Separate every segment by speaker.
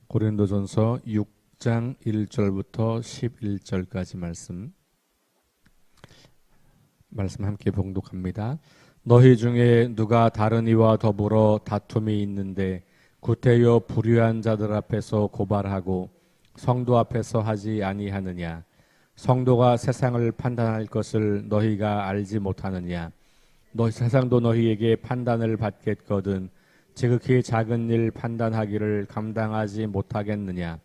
Speaker 1: 고린도전서 6장 1절부터 11절까지 말씀 함께 봉독합니다. 너희 중에 누가 다른 이와 더불어 다툼이 있는데 구태여 불의한 자들 앞에서 고발하고 성도 앞에서 하지 아니하느냐? 성도가 세상을 판단할 것을 너희가 알지 못하느냐? 세상도 너희에게 판단을 받겠거든 지극히 작은 일 판단하기를 감당하지 못하겠느냐?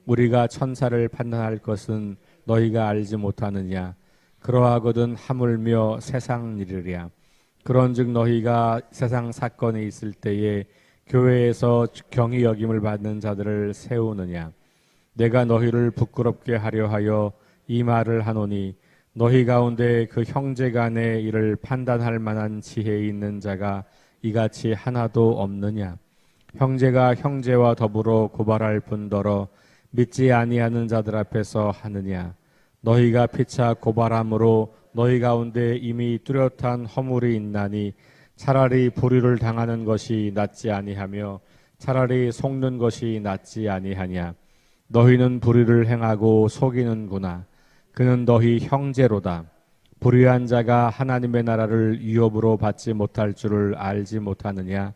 Speaker 1: 우리가 천사를 판단할 것은 너희가 알지 못하느냐? 그러하거든 하물며 세상 일이랴. 그런즉 너희가 세상 사건이 있을 때에 교회에서 경히 여김을 받는 자들을 세우느냐? 내가 너희를 부끄럽게 하려 하여 이 말을 하노니 너희 가운데 그 형제 간의 일을 판단할 만한 지혜 있는 자가 이같이 하나도 없느냐? 형제가 형제와 더불어 고발할 뿐더러 믿지 아니하는 자들 앞에서 하느냐? 너희가 피차 고발함으로 너희 가운데 이미 뚜렷한 허물이 있나니 차라리 불의를 당하는 것이 낫지 아니하며 차라리 속는 것이 낫지 아니하냐? 너희는 불의를 행하고 속이는구나. 그는 너희 형제로다. 불의한 자가 하나님의 나라를 유업으로 받지 못할 줄을 알지 못하느냐?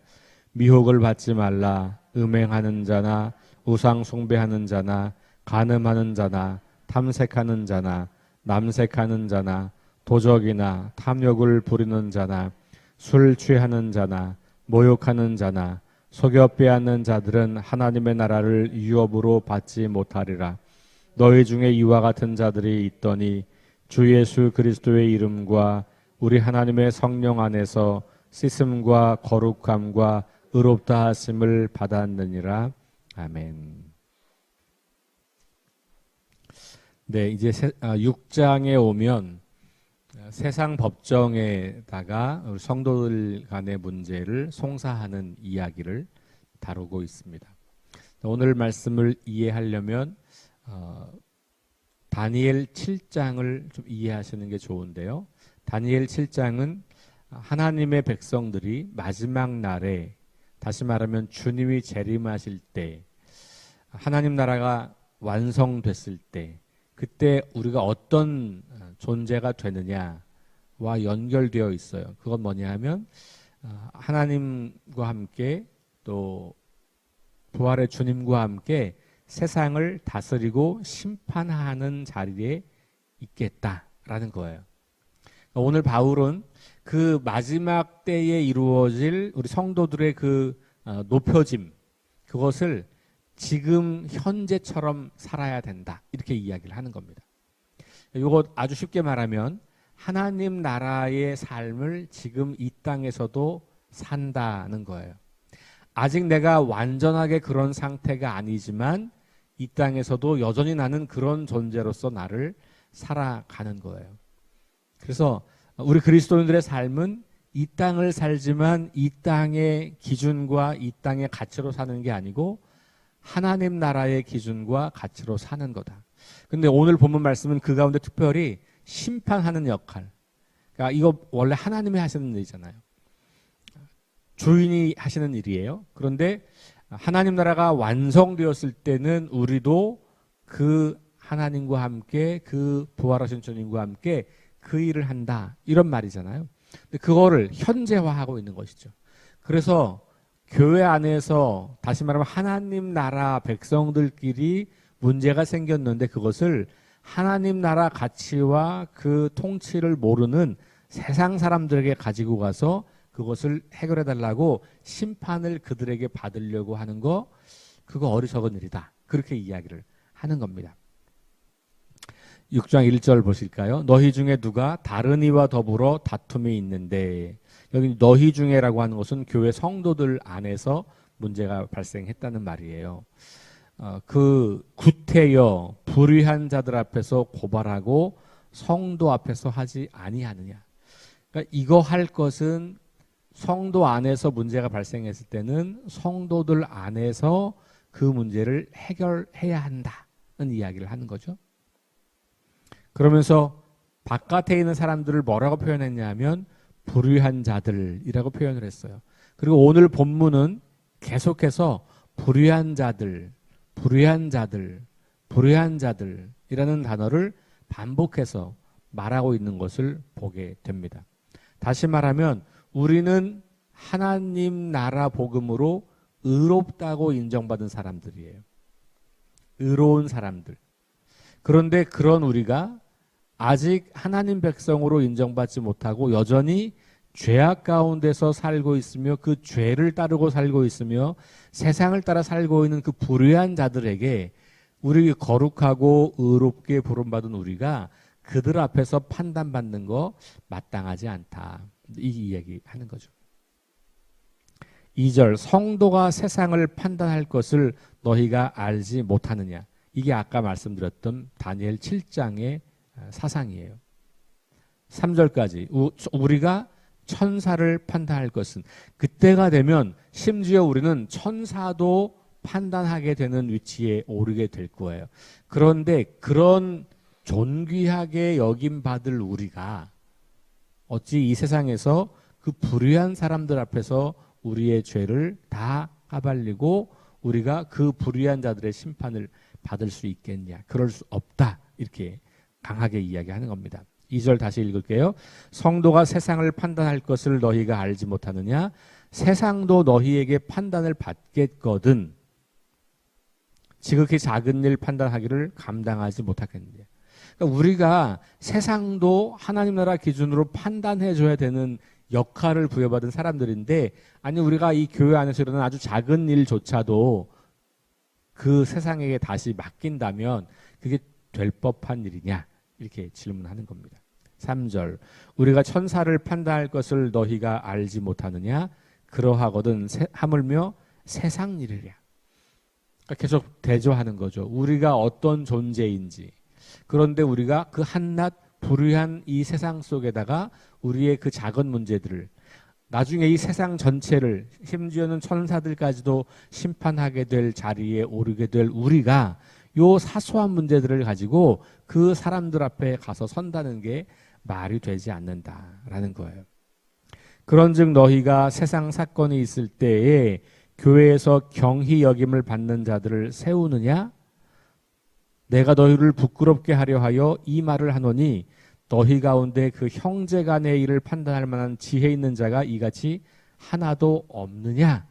Speaker 1: 미혹을 받지 말라. 음행하는 자나 우상 숭배하는 자나 간음하는 자나 탐색하는 자나 남색하는 자나 도적이나 탐욕을 부리는 자나 술 취하는 자나 모욕하는 자나 속여 빼앗는 자들은 하나님의 나라를 유업으로 받지 못하리라. 너희 중에 이와 같은 자들이 있더니 주 예수 그리스도의 이름과 우리 하나님의 성령 안에서 씻음과 거룩함과 의롭다 하심을 받았느니라. 아멘. 네, 이제 6장에 오면 세상 법정에다가 성도들 간의 문제를 송사하는 이야기를 다루고 있습니다. 오늘 말씀을 이해하려면 다니엘 7장을 좀 이해하시는 게 좋은데요. 다니엘 7장은 하나님의 백성들이 마지막 날에, 다시 말하면 주님이 재림하실 때, 하나님 나라가 완성됐을 때, 그때 우리가 어떤 존재가 되느냐와 연결되어 있어요. 그건 뭐냐 하면 하나님과 함께 또 부활의 주님과 함께 세상을 다스리고 심판하는 자리에 있겠다라는 거예요. 오늘 바울은 그 마지막 때에 이루어질 우리 성도들의 그 높여짐, 그것을 지금 현재처럼 살아야 된다, 이렇게 이야기를 하는 겁니다. 이거 아주 쉽게 말하면 하나님 나라의 삶을 지금 이 땅에서도 산다는 거예요. 아직 내가 완전하게 그런 상태가 아니지만 이 땅에서도 여전히 나는 그런 존재로서 나를 살아가는 거예요. 그래서 우리 그리스도인들의 삶은 이 땅을 살지만 이 땅의 기준과 이 땅의 가치로 사는 게 아니고 하나님 나라의 기준과 가치로 사는 거다. 근데 오늘 본문 말씀은 그 가운데 특별히 심판하는 역할. 그러니까 이거 원래 하나님이 하시는 일이잖아요. 주인이 하시는 일이에요. 그런데 하나님 나라가 완성되었을 때는 우리도 그 하나님과 함께, 그 부활하신 주님과 함께 그 일을 한다, 이런 말이잖아요. 근데 그거를 현재화하고 있는 것이죠. 그래서 교회 안에서 다시 말하면 하나님 나라 백성들끼리 문제가 생겼는데 그것을 하나님 나라 가치와 그 통치를 모르는 세상 사람들에게 가지고 가서 그것을 해결해 달라고 심판을 그들에게 받으려고 하는 거, 그거 어리석은 일이다, 그렇게 이야기를 하는 겁니다. 6장 1절 보실까요? 너희 중에 누가 다른 이와 더불어 다툼이 있는데, 여기 너희 중에라고 하는 것은 교회 성도들 안에서 문제가 발생했다는 말이에요. 그 구태여 불의한 자들 앞에서 고발하고 성도 앞에서 하지 아니하느냐. 그러니까 이거 할 것은 성도 안에서 문제가 발생했을 때는 성도들 안에서 그 문제를 해결해야 한다는 이야기를 하는 거죠. 그러면서 바깥에 있는 사람들을 뭐라고 표현했냐면 불의한 자들이라고 표현을 했어요. 그리고 오늘 본문은 계속해서 불의한 자들, 불의한 자들, 불의한 자들이라는 단어를 반복해서 말하고 있는 것을 보게 됩니다. 다시 말하면 우리는 하나님 나라 복음으로 의롭다고 인정받은 사람들이에요. 의로운 사람들. 그런데 그런 우리가 아직 하나님 백성으로 인정받지 못하고 여전히 죄악 가운데서 살고 있으며 그 죄를 따르고 살고 있으며 세상을 따라 살고 있는 그 불의한 자들에게 우리 거룩하고 의롭게 부름받은 우리가 그들 앞에서 판단받는 거 마땅하지 않다. 이 이야기 하는 거죠. 2절 성도가 세상을 판단할 것을 너희가 알지 못하느냐. 이게 아까 말씀드렸던 다니엘 7장의 사상이에요. 3절까지 우리가 천사를 판단할 것은 그때가 되면 심지어 우리는 천사도 판단하게 되는 위치에 오르게 될 거예요. 그런데 그런 존귀하게 여김받을 우리가 어찌 이 세상에서 그 불의한 사람들 앞에서 우리의 죄를 다 까발리고 우리가 그 불의한 자들의 심판을 받을 수 있겠냐. 그럴 수 없다. 이렇게 강하게 이야기하는 겁니다. 2절 다시 읽을게요. 성도가 세상을 판단할 것을 너희가 알지 못하느냐? 세상도 너희에게 판단을 받겠거든 지극히 작은 일 판단하기를 감당하지 못하겠느냐. 그러니까 우리가 세상도 하나님 나라 기준으로 판단해줘야 되는 역할을 부여받은 사람들인데 아니 우리가 이 교회 안에서 일어나는 아주 작은 일조차도 그 세상에게 다시 맡긴다면 그게 될 법한 일이냐 이렇게 질문하는 겁니다. 3절 우리가 천사를 판단할 것을 너희가 알지 못하느냐 그러하거든 하물며 세상 일이랴. 그러니까 계속 대조하는 거죠. 우리가 어떤 존재인지. 그런데 우리가 그 한낱 불의한 이 세상 속에다가 우리의 그 작은 문제들을 나중에 이 세상 전체를 심지어는 천사들까지도 심판하게 될 자리에 오르게 될 우리가 요 사소한 문제들을 가지고 그 사람들 앞에 가서 선다는 게 말이 되지 않는다라는 거예요. 그런즉 너희가 세상 사건이 있을 때에 교회에서 경히 여김을 받는 자들을 세우느냐? 내가 너희를 부끄럽게 하려 하여 이 말을 하노니 너희 가운데 그 형제 간의 일을 판단할 만한 지혜 있는 자가 이같이 하나도 없느냐?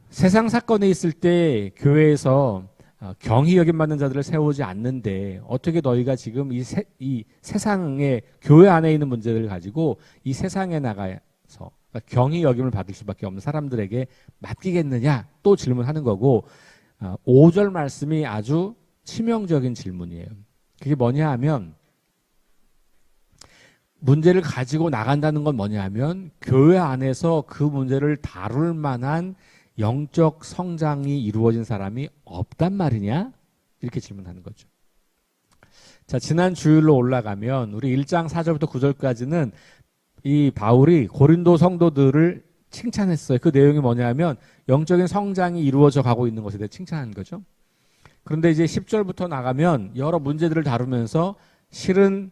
Speaker 1: 세상 사건이 있을 때 교회에서 경히 여김받는 자들을 세우지 않는데 어떻게 너희가 지금 이 세상의 교회 안에 있는 문제를 가지고 이 세상에 나가서 그러니까 경히 여김을 받을 수밖에 없는 사람들에게 맡기겠느냐? 또 질문하는 거고 5절 말씀이 아주 치명적인 질문이에요. 그게 뭐냐 하면 문제를 가지고 나간다는 건 뭐냐 하면 교회 안에서 그 문제를 다룰 만한 영적 성장이 이루어진 사람이 없단 말이냐? 이렇게 질문하는 거죠. 자, 지난 주일로 올라가면 우리 1장 4절부터 9절까지는 이 바울이 고린도 성도들을 칭찬했어요. 그 내용이 뭐냐면 영적인 성장이 이루어져 가고 있는 것에 대해 칭찬하는 거죠. 그런데 이제 10절부터 나가면 여러 문제들을 다루면서 실은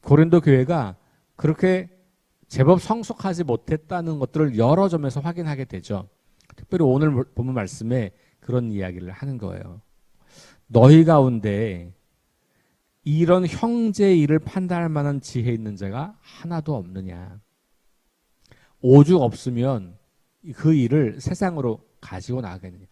Speaker 1: 고린도 교회가 그렇게 제법 성숙하지 못했다는 것들을 여러 점에서 확인하게 되죠. 특별히 오늘 본문 말씀에 그런 이야기를 하는 거예요. 너희 가운데 이런 형제의 일을 판단할 만한 지혜 있는 자가 하나도 없느냐. 오죽 없으면 그 일을 세상으로 가지고 나가겠느냐.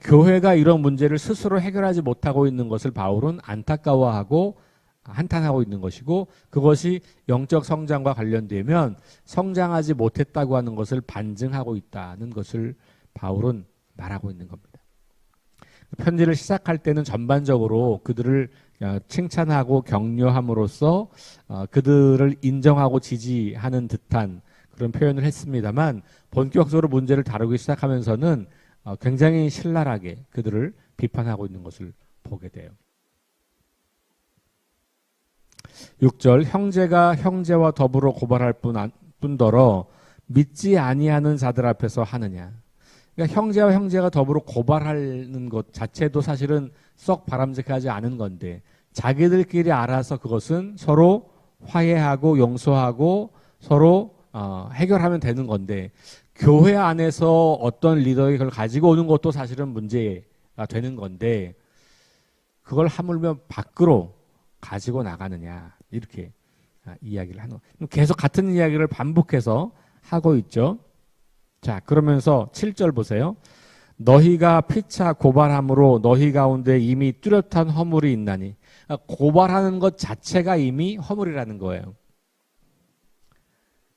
Speaker 1: 교회가 이런 문제를 스스로 해결하지 못하고 있는 것을 바울은 안타까워하고 한탄하고 있는 것이고 그것이 영적 성장과 관련되면 성장하지 못했다고 하는 것을 반증하고 있다는 것을 바울은 말하고 있는 겁니다. 편지를 시작할 때는 전반적으로 그들을 칭찬하고 격려함으로써 그들을 인정하고 지지하는 듯한 그런 표현을 했습니다만 본격적으로 문제를 다루기 시작하면서는 굉장히 신랄하게 그들을 비판하고 있는 것을 보게 돼요. 6절 형제가 형제와 더불어 고발할 뿐더러 믿지 아니하는 자들 앞에서 하느냐. 그러니까 형제와 형제가 더불어 고발하는 것 자체도 사실은 썩 바람직하지 않은 건데 자기들끼리 알아서 그것은 서로 화해하고 용서하고 서로 해결하면 되는 건데 교회 안에서 어떤 리더가 그걸 가지고 오는 것도 사실은 문제의 되는 건데 그걸 하물며 밖으로 가지고 나가느냐 이렇게 이야기를 하는 거예요. 계속 같은 이야기를 반복해서 하고 있죠. 자, 그러면서 7절 보세요. 너희가 피차 고발함으로 너희 가운데 이미 뚜렷한 허물이 있나니. 고발하는 것 자체가 이미 허물이라는 거예요.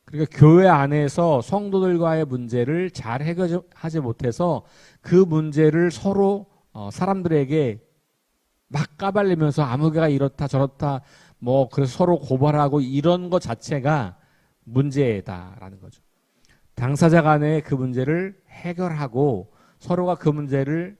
Speaker 1: 그러니까 교회 안에서 성도들과의 문제를 잘 해결하지 못해서 그 문제를 서로 사람들에게 막 까발리면서 아무개가 이렇다 저렇다 뭐 그래서 서로 고발하고 이런 것 자체가 문제다라는 거죠. 당사자 간에 그 문제를 해결하고 서로가 그 문제를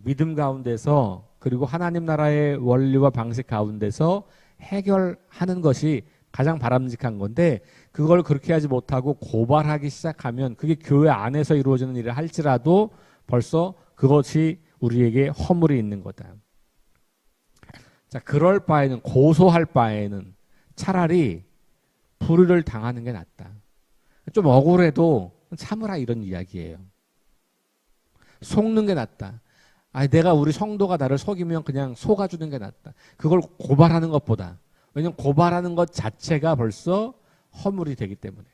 Speaker 1: 믿음 가운데서 그리고 하나님 나라의 원리와 방식 가운데서 해결하는 것이 가장 바람직한 건데 그걸 그렇게 하지 못하고 고발하기 시작하면 그게 교회 안에서 이루어지는 일을 할지라도 벌써 그것이 우리에게 허물이 있는 거다. 자, 그럴 바에는 고소할 바에는 차라리 불의를 당하는 게 낫다. 좀 억울해도 참으라 이런 이야기예요. 속는 게 낫다. 내가 우리 성도가 나를 속이면 그냥 속아주는 게 낫다. 그걸 고발하는 것보다. 왜냐하면 고발하는 것 자체가 벌써 허물이 되기 때문에.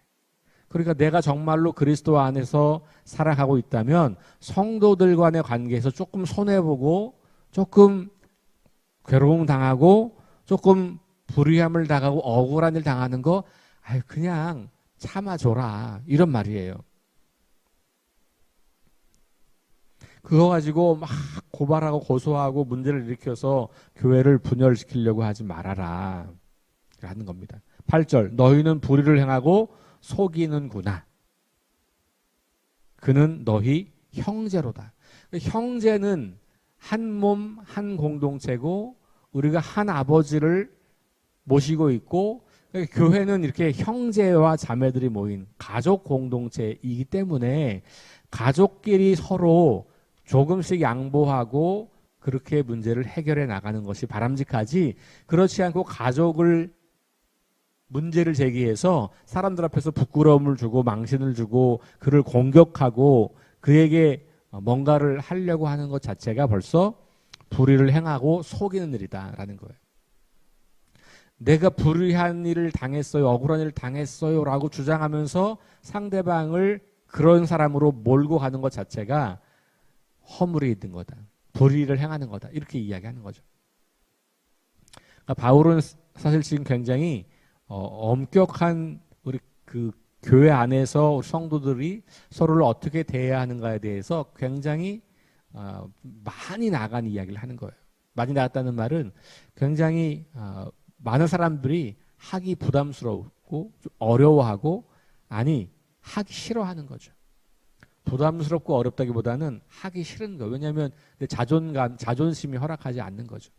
Speaker 1: 그러니까 내가 정말로 그리스도 안에서 살아가고 있다면 성도들 간의 관계에서 조금 손해보고 조금 괴로움 당하고 조금 불의함을 당하고 억울한 일 당하는 거 그냥 참아줘라 이런 말이에요. 그거 가지고 막 고발하고 고소하고 문제를 일으켜서 교회를 분열시키려고 하지 말아라 하는 겁니다. 8절 너희는 불의를 행하고 속이는구나. 그는 너희 형제로다. 형제는 한 몸, 한 공동체고 우리가 한 아버지를 모시고 있고 교회는 이렇게 형제와 자매들이 모인 가족 공동체이기 때문에 가족끼리 서로 조금씩 양보하고 그렇게 문제를 해결해 나가는 것이 바람직하지 그렇지 않고 가족을 문제를 제기해서 사람들 앞에서 부끄러움을 주고 망신을 주고 그를 공격하고 그에게 뭔가를 하려고 하는 것 자체가 벌써 불의를 행하고 속이는 일이다라는 거예요. 내가 불의한 일을 당했어요. 억울한 일을 당했어요. 라고 주장하면서 상대방을 그런 사람으로 몰고 가는 것 자체가 허물이 있는 거다. 불의를 행하는 거다. 이렇게 이야기하는 거죠. 그러니까 바울은 사실 지금 굉장히 엄격한 우리 그 교회 안에서 우리 성도들이 서로를 어떻게 대해야 하는가에 대해서 굉장히 많이 나간 이야기를 하는 거예요. 많이 나갔다는 말은 굉장히 많은 사람들이 하기 부담스럽고 좀 어려워하고 하기 싫어하는 거죠. 부담스럽고 어렵다기보다는 하기 싫은 거예요. 왜냐하면 내 자존심이 허락하지 않는 거죠.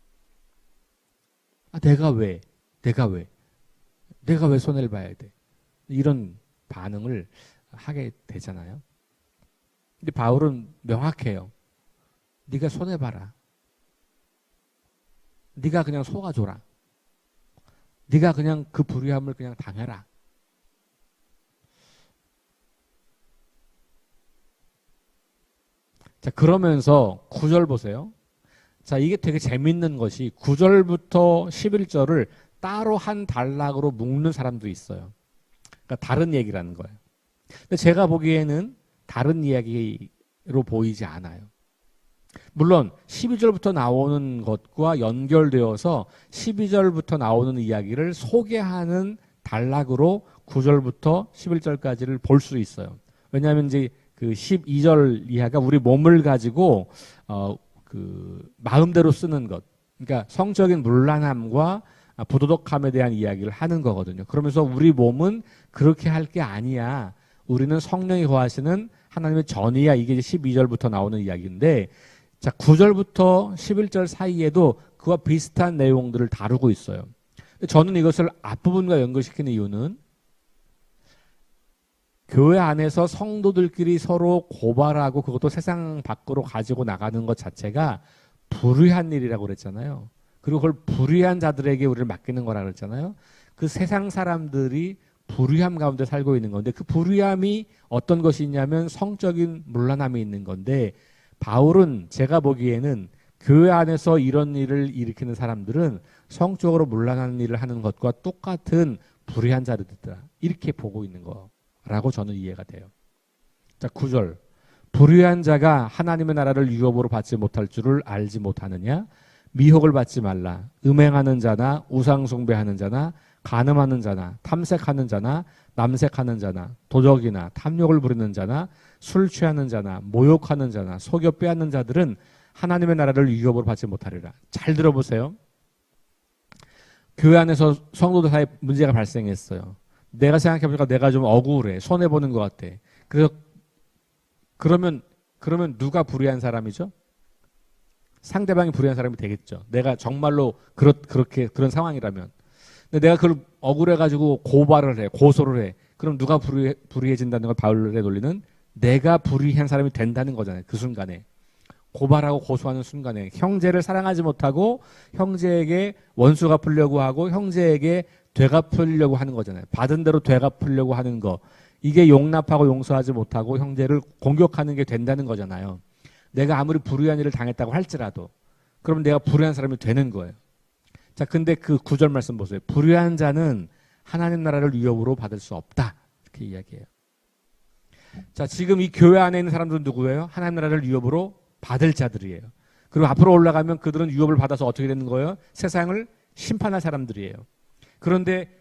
Speaker 1: 내가 왜 손해를 봐야 돼? 이런 반응을 하게 되잖아요. 근데 바울은 명확해요. 네가 손해봐라. 네가 그냥 속아줘라. 네가 그냥 그 불의함을 그냥 당해라. 자, 그러면서 9절 보세요. 자, 이게 되게 재밌는 것이 9절부터 11절을 따로 한 단락으로 묶는 사람도 있어요. 그러니까 다른 얘기라는 거예요. 근데 제가 보기에는 다른 이야기로 보이지 않아요. 물론 12절부터 나오는 것과 연결되어서 12절부터 나오는 이야기를 소개하는 단락으로 9절부터 11절까지를 볼 수 있어요. 왜냐하면 이제 그 12절 이하가 우리 몸을 가지고 그 마음대로 쓰는 것, 그러니까 성적인 문란함과 부도덕함에 대한 이야기를 하는 거거든요. 그러면서 우리 몸은 그렇게 할 게 아니야. 우리는 성령이 거하시는 하나님의 전이야. 이게 이제 12절부터 나오는 이야기인데, 자 9절부터 11절 사이에도 그와 비슷한 내용들을 다루고 있어요. 저는 이것을 앞부분과 연결시키는 이유는 교회 안에서 성도들끼리 서로 고발하고 그것도 세상 밖으로 가지고 나가는 것 자체가 불의한 일이라고 그랬잖아요. 그리고 그걸 불의한 자들에게 우리를 맡기는 거라고 그랬잖아요. 그 세상 사람들이 불의함 가운데 살고 있는 건데 그 불의함이 어떤 것이 있냐면 성적인 문란함이 있는 건데 바울은 제가 보기에는 교회 안에서 이런 일을 일으키는 사람들은 성적으로 문란한 일을 하는 것과 똑같은 불의한 자들이다. 이렇게 보고 있는 거라고 저는 이해가 돼요. 자, 9절. 불의한 자가 하나님의 나라를 유업으로 받지 못할 줄을 알지 못하느냐? 미혹을 받지 말라. 음행하는 자나 우상숭배하는 자나 간음하는 자나 탐색하는 자나 남색하는 자나 도적이나 탐욕을 부리는 자나 술 취하는 자나 모욕하는 자나 속여 빼앗는 자들은 하나님의 나라를 유업으로 받지 못하리라. 잘 들어보세요. 교회 안에서 성도들 사이에 문제가 발생했어요. 내가 생각해보니까 내가 좀 억울해. 손해보는 것 같아. 그래서 그러면 누가 불의한 사람이죠? 상대방이 불의한 사람이 되겠죠. 내가 정말로 그런 상황이라면. 근데 내가 그걸 억울해가지고 고발을 해, 고소를 해. 그럼 누가 불의해진다는 걸 바울의 논리는 내가 불의한 사람이 된다는 거잖아요. 그 순간에. 고발하고 고소하는 순간에 형제를 사랑하지 못하고 형제에게 원수 갚으려고 하고 형제에게 되갚으려고 하는 거잖아요. 받은 대로 되갚으려고 하는 거. 이게 용납하고 용서하지 못하고 형제를 공격하는 게 된다는 거잖아요. 내가 아무리 불의한 일을 당했다고 할지라도 그럼 내가 불의한 사람이 되는 거예요. 자, 근데 그 9절 말씀 보세요. 불의한 자는 하나님 나라를 유업으로 받을 수 없다. 이렇게 이야기해요. 자, 지금 이 교회 안에 있는 사람들은 누구예요? 하나님 나라를 유업으로 받을 자들이에요. 그리고 앞으로 올라가면 그들은 유업을 받아서 어떻게 되는 거예요? 세상을 심판할 사람들이에요. 그런데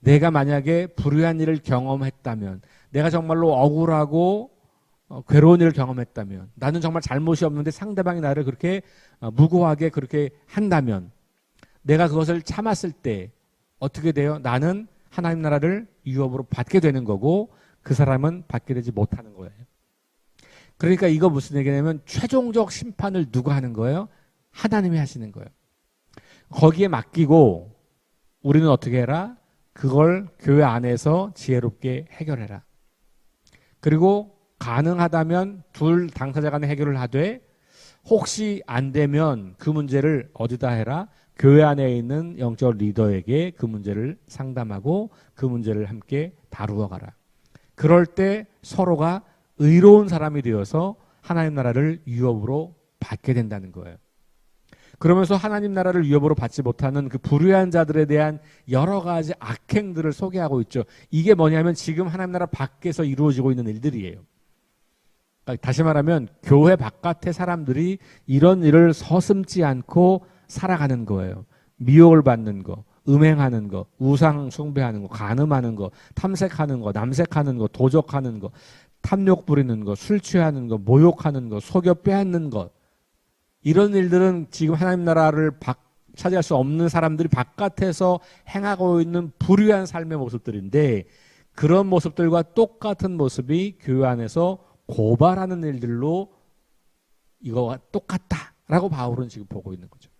Speaker 1: 내가 만약에 불의한 일을 경험했다면, 내가 정말로 억울하고 괴로운 일을 경험했다면, 나는 정말 잘못이 없는데 상대방이 나를 그렇게 무고하게 그렇게 한다면, 내가 그것을 참았을 때 어떻게 돼요? 나는 하나님 나라를 유업으로 받게 되는 거고 그 사람은 받게 되지 못하는 거예요. 그러니까 이거 무슨 얘기냐면 최종적 심판을 누가 하는 거예요? 하나님이 하시는 거예요. 거기에 맡기고 우리는 어떻게 해라? 그걸 교회 안에서 지혜롭게 해결해라. 그리고 가능하다면 둘 당사자 간에 해결을 하되 혹시 안 되면 그 문제를 어디다 해라? 교회 안에 있는 영적 리더에게 그 문제를 상담하고 그 문제를 함께 다루어 가라. 그럴 때 서로가 의로운 사람이 되어서 하나님 나라를 유업으로 받게 된다는 거예요. 그러면서 하나님 나라를 유업으로 받지 못하는 그 불의한 자들에 대한 여러 가지 악행들을 소개하고 있죠. 이게 뭐냐면 지금 하나님 나라 밖에서 이루어지고 있는 일들이에요. 다시 말하면 교회 바깥의 사람들이 이런 일을 서슴지 않고 살아가는 거예요. 미혹을 받는 거, 음행하는 거, 우상 숭배하는 거, 간음하는 거, 탐색하는 거, 남색하는 거, 도적하는 거, 탐욕 부리는 거, 술 취하는 거, 모욕하는 거, 속여 빼앗는 것. 이런 일들은 지금 하나님 나라를 차지할 수 없는 사람들이 바깥에서 행하고 있는 불의한 삶의 모습들인데 그런 모습들과 똑같은 모습이 교회 안에서 고발하는 일들로 이거와 똑같다라고 바울은 지금 보고 있는 거죠.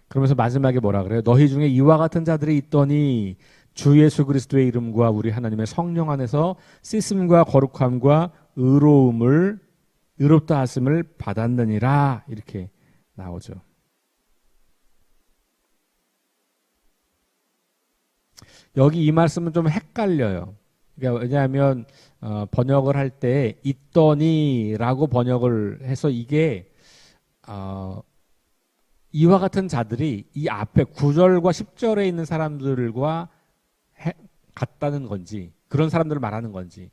Speaker 1: 그러면서 마지막에 뭐라 그래요? 너희 중에 이와 같은 자들이 있더니 주 예수 그리스도의 이름과 우리 하나님의 성령 안에서 씻음과 거룩함과 의롭다 하심을 받았느니라 이렇게 나오죠. 여기 이 말씀은 좀 헷갈려요. 그러니까 왜냐하면 번역을 할 때 있더니라고 번역을 해서 이게 이와 같은 자들이 이 앞에 9절과 10절에 있는 사람들과 같다는 건지 그런 사람들을 말하는 건지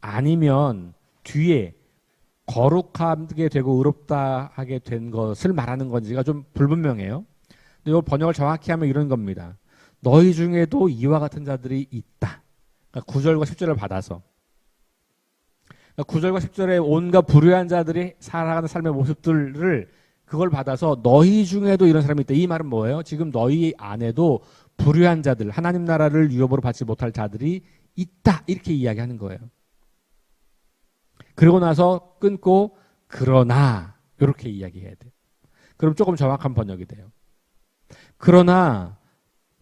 Speaker 1: 아니면 뒤에 거룩하게 되고 의롭다 하게 된 것을 말하는 건지가 좀 불분명해요. 근데 이 번역을 정확히 하면 이런 겁니다. 너희 중에도 이와 같은 자들이 있다. 그러니까 9절과 10절을 받아서. 그러니까 9절과 10절에 온갖 불의한 자들이 살아가는 삶의 모습들을 그걸 받아서 너희 중에도 이런 사람이 있다. 이 말은 뭐예요? 지금 너희 안에도 불의한 자들, 하나님 나라를 유업으로 받지 못할 자들이 있다. 이렇게 이야기하는 거예요. 그러고 나서 끊고 그러나 이렇게 이야기해야 돼요. 그럼 조금 정확한 번역이 돼요. 그러나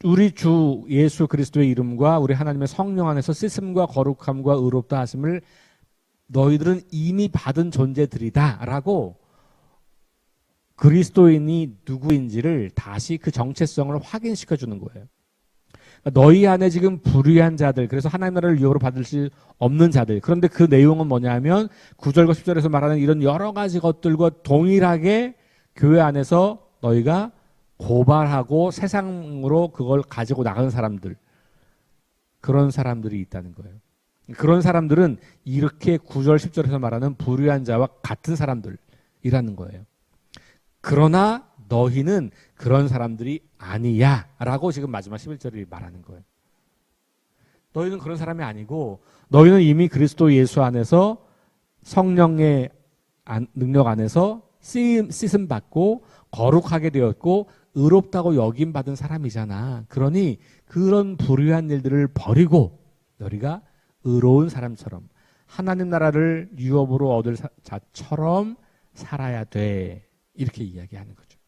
Speaker 1: 우리 주 예수 그리스도의 이름과 우리 하나님의 성령 안에서 씻음과 거룩함과 의롭다 하심을 너희들은 이미 받은 존재들이다 라고 그리스도인이 누구인지를 다시 그 정체성을 확인시켜 주는 거예요. 너희 안에 지금 불의한 자들, 그래서 하나님 나라를 유업으로 받을 수 없는 자들. 그런데 그 내용은 뭐냐면 9절과 10절에서 말하는 이런 여러 가지 것들과 동일하게 교회 안에서 너희가 고발하고 세상으로 그걸 가지고 나가는 사람들, 그런 사람들이 있다는 거예요. 그런 사람들은 이렇게 9절 10절에서 말하는 불의한 자와 같은 사람들이라는 거예요. 그러나 너희는 그런 사람들이 아니야 라고 지금 마지막 11절이 말하는 거예요. 너희는 그런 사람이 아니고 너희는 이미 그리스도 예수 안에서 성령의 능력 안에서 씻음 받고 거룩하게 되었고 의롭다고 여김 받은 사람이잖아. 그러니 그런 불의한 일들을 버리고 너희가 의로운 사람처럼 하나님 나라를 유업으로 얻을 자처럼 살아야 돼. 이렇게 이야기하는 거죠.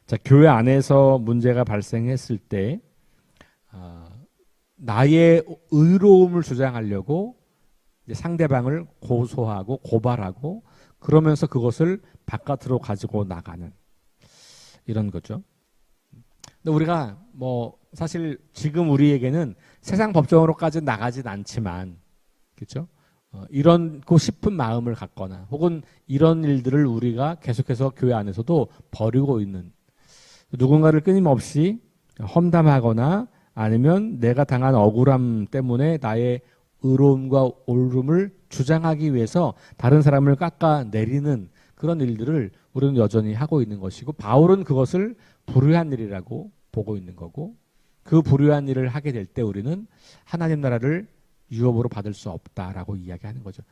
Speaker 1: 자, 교회 안에서 문제가 발생했을 때 나의 의로움을 주장하려고 이제 상대방을 고소하고 고발하고 그러면서 그것을 바깥으로 가지고 나가는 이런 거죠. 근데 우리가 뭐 사실 지금 우리에게는 세상 법정으로까지 나가진 않지만 그렇죠? 이런고 싶은 마음을 갖거나 혹은 이런 일들을 우리가 계속해서 교회 안에서도 벌이고 있는 누군가를 끊임없이 험담하거나 아니면 내가 당한 억울함 때문에 나의 의로움과 옳음을 주장하기 위해서 다른 사람을 깎아내리는 그런 일들을 우리는 여전히 하고 있는 것이고 바울은 그것을 불의한 일이라고 보고 있는 거고 그 불의한 일을 하게 될 때 우리는 하나님 나라를 유업으로 받을 수 없다라고 이야기하는 거죠.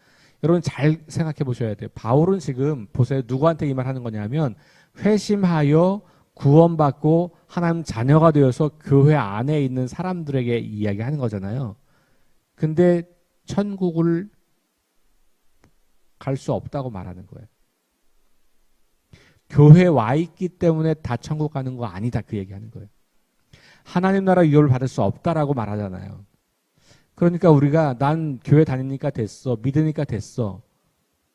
Speaker 1: 여러분 잘 생각해 보셔야 돼요. 바울은 지금 보세요. 누구한테 이 말 하는 거냐면 회심하여 구원받고 하나님 자녀가 되어서 교회 안에 있는 사람들에게 이야기하는 거잖아요. 근데 천국을 갈 수 없다고 말하는 거예요. 교회에 와 있기 때문에 다 천국 가는 거 아니다 그 얘기하는 거예요. 하나님 나라 유업을 받을 수 없다라고 말하잖아요. 그러니까 우리가 난 교회 다니니까 됐어, 믿으니까 됐어.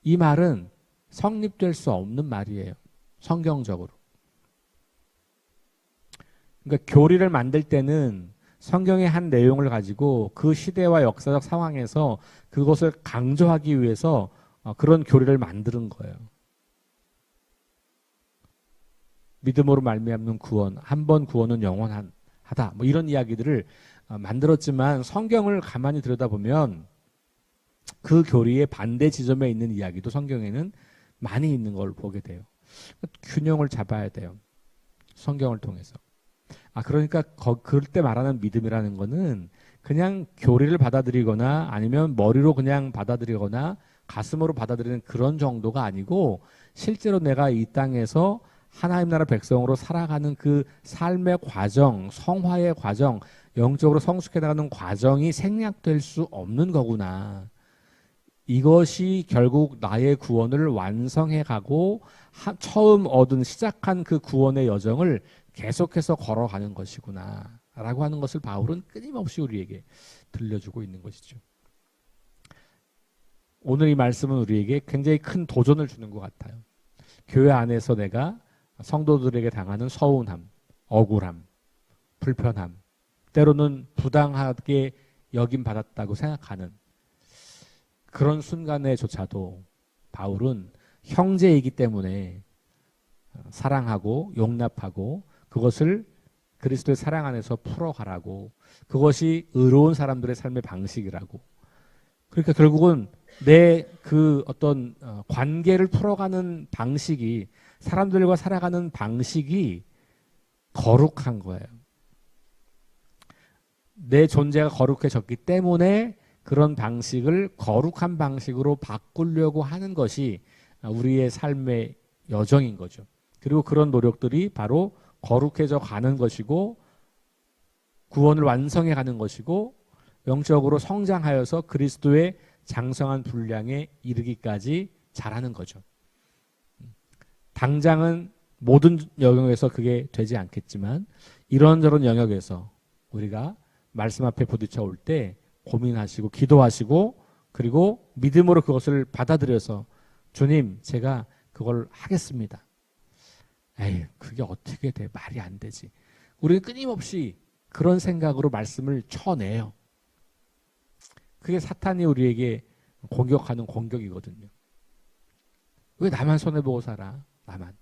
Speaker 1: 이 말은 성립될 수 없는 말이에요. 성경적으로. 그러니까 교리를 만들 때는 성경의 한 내용을 가지고 그 시대와 역사적 상황에서 그것을 강조하기 위해서 그런 교리를 만드는 거예요. 믿음으로 말미암는 구원, 한 번 구원은 영원하다. 뭐 이런 이야기들을 만들었지만 성경을 가만히 들여다보면 그 교리의 반대 지점에 있는 이야기도 성경에는 많이 있는 걸 보게 돼요. 균형을 잡아야 돼요. 성경을 통해서. 그러니까 그럴 때 말하는 믿음이라는 거는 그냥 교리를 받아들이거나 아니면 머리로 그냥 받아들이거나 가슴으로 받아들이는 그런 정도가 아니고 실제로 내가 이 땅에서 하나님 나라 백성으로 살아가는 그 삶의 과정, 성화의 과정, 영적으로 성숙해 나가는 과정이 생략될 수 없는 거구나. 이것이 결국 나의 구원을 완성해 가고 처음 시작한 그 구원의 여정을 계속해서 걸어가는 것이구나 라고 하는 것을 바울은 끊임없이 우리에게 들려주고 있는 것이죠. 오늘 이 말씀은 우리에게 굉장히 큰 도전을 주는 것 같아요. 교회 안에서 내가 성도들에게 당하는 서운함, 억울함, 불편함, 때로는 부당하게 여김받았다고 생각하는 그런 순간에조차도 바울은 형제이기 때문에 사랑하고 용납하고 그것을 그리스도의 사랑 안에서 풀어가라고, 그것이 의로운 사람들의 삶의 방식이라고. 그러니까 결국은 내 그 어떤 관계를 풀어가는 방식이, 사람들과 살아가는 방식이 거룩한 거예요. 내 존재가 거룩해졌기 때문에 그런 방식을 거룩한 방식으로 바꾸려고 하는 것이 우리의 삶의 여정인 거죠. 그리고 그런 노력들이 바로 거룩해져 가는 것이고 구원을 완성해 가는 것이고 영적으로 성장하여서 그리스도의 장성한 분량에 이르기까지 자라는 거죠. 당장은 모든 영역에서 그게 되지 않겠지만 이런저런 영역에서 우리가 말씀 앞에 부딪혀 올 때 고민하시고 기도하시고 그리고 믿음으로 그것을 받아들여서 주님 제가 그걸 하겠습니다. 에이 그게 어떻게 돼? 말이 안 되지. 우리는 끊임없이 그런 생각으로 말씀을 쳐내요. 그게 사탄이 우리에게 공격하는 공격이거든요. 왜 나만 손해보고 살아? 나만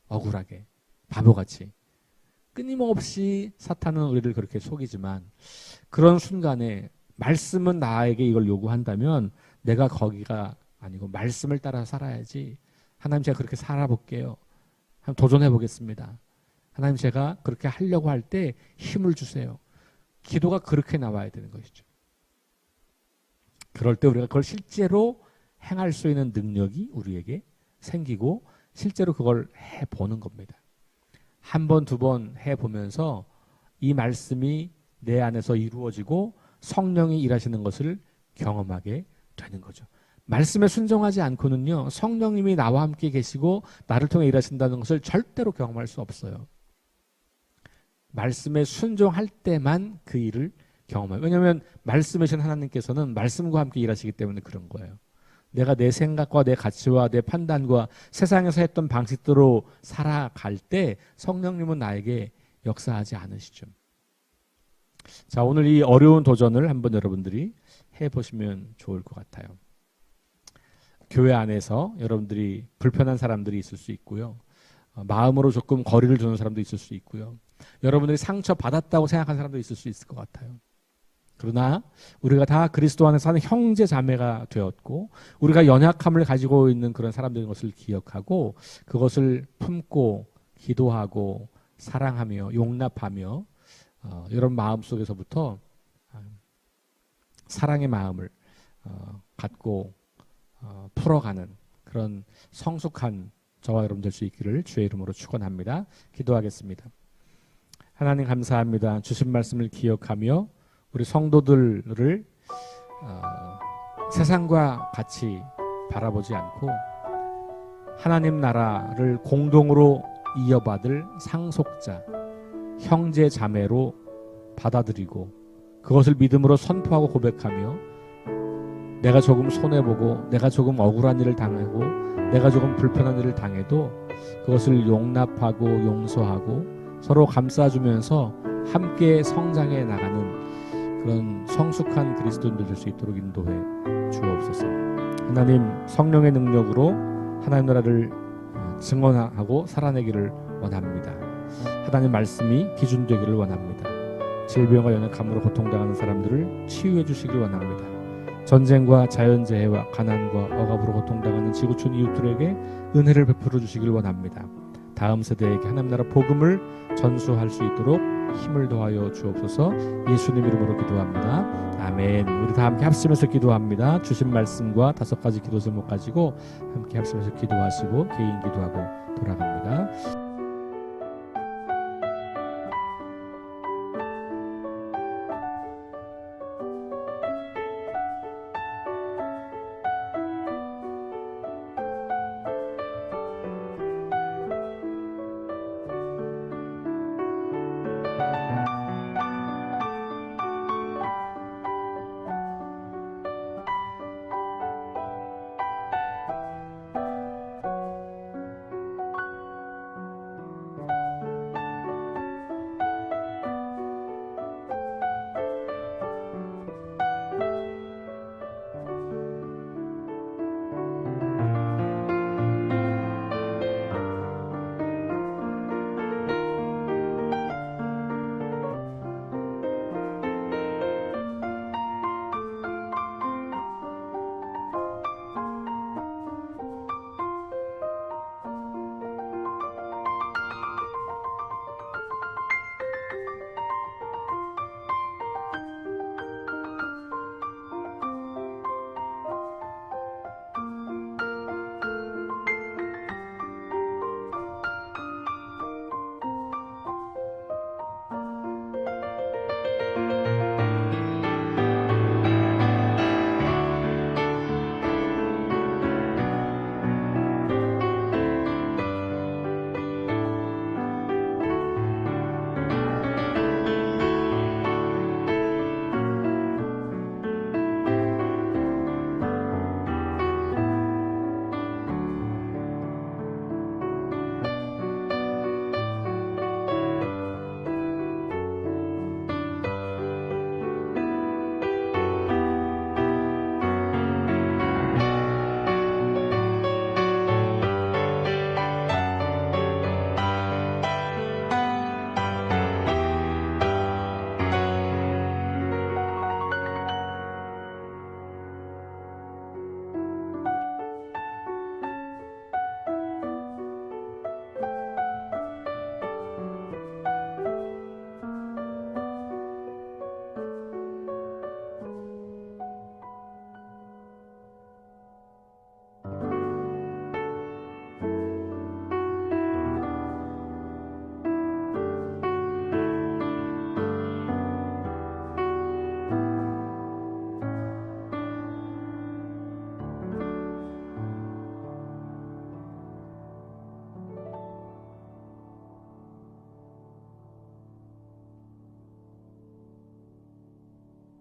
Speaker 1: 억울하게 바보같이. 끊임없이 사탄은 우리를 그렇게 속이지만 그런 순간에 말씀은 나에게 이걸 요구한다면 내가 거기가 아니고 말씀을 따라 살아야지. 하나님 제가 그렇게 살아볼게요. 한번 도전해 보겠습니다. 하나님 제가 그렇게 하려고 할 때 힘을 주세요. 기도가 그렇게 나와야 되는 것이죠. 그럴 때 우리가 그걸 실제로 행할 수 있는 능력이 우리에게 생기고 실제로 그걸 해보는 겁니다. 한 번, 두 번 해보면서 이 말씀이 내 안에서 이루어지고 성령이 일하시는 것을 경험하게 되는 거죠. 말씀에 순종하지 않고는요, 성령님이 나와 함께 계시고 나를 통해 일하신다는 것을 절대로 경험할 수 없어요. 말씀에 순종할 때만 그 일을 경험해요. 왜냐하면 말씀이신 하나님께서는 말씀과 함께 일하시기 때문에 그런 거예요. 내가 내 생각과 내 가치와 내 판단과 세상에서 했던 방식대로 살아갈 때 성령님은 나에게 역사하지 않으시죠. 자, 오늘 이 어려운 도전을 한번 여러분들이 해보시면 좋을 것 같아요. 교회 안에서 여러분들이 불편한 사람들이 있을 수 있고요. 마음으로 조금 거리를 두는 사람도 있을 수 있고요. 여러분들이 상처받았다고 생각하는 사람도 있을 수 있을 것 같아요. 그러나 우리가 다 그리스도 안에 사는 형제 자매가 되었고 우리가 연약함을 가지고 있는 그런 사람들인 것을 기억하고 그것을 품고 기도하고 사랑하며 용납하며 이런 마음 속에서부터 사랑의 마음을 갖고 풀어가는 그런 성숙한 저와 여러분 될 수 있기를 주의 이름으로 축원합니다. 기도하겠습니다. 하나님 감사합니다. 주신 말씀을 기억하며 우리 성도들을 세상과 같이 바라보지 않고 하나님 나라를 공동으로 이어받을 상속자, 형제 자매로 받아들이고 그것을 믿음으로 선포하고 고백하며 내가 조금 손해보고 내가 조금 억울한 일을 당하고 내가 조금 불편한 일을 당해도 그것을 용납하고 용서하고 서로 감싸주면서 함께 성장해 나가는 그런 성숙한 그리스도인들 될 수 있도록 인도해 주옵소서. 하나님 성령의 능력으로 하나님 나라를 증언하고 살아내기를 원합니다. 하나님 말씀이 기준 되기를 원합니다. 질병과 연약함으로 고통당하는 사람들을 치유해 주시길 원합니다. 전쟁과 자연재해와 가난과 억압으로 고통당하는 지구촌 이웃들에게 은혜를 베풀어 주시길 원합니다. 다음 세대에게 하나님 나라 복음을 전수할 수 있도록 힘을 더하여 주옵소서. 예수님 이름으로 기도합니다. 아멘. 우리 다 함께 합심해서 기도합니다. 주신 말씀과 5가지 기도 제목 가지고 함께 합심해서 기도하시고 개인 기도하고 돌아갑니다.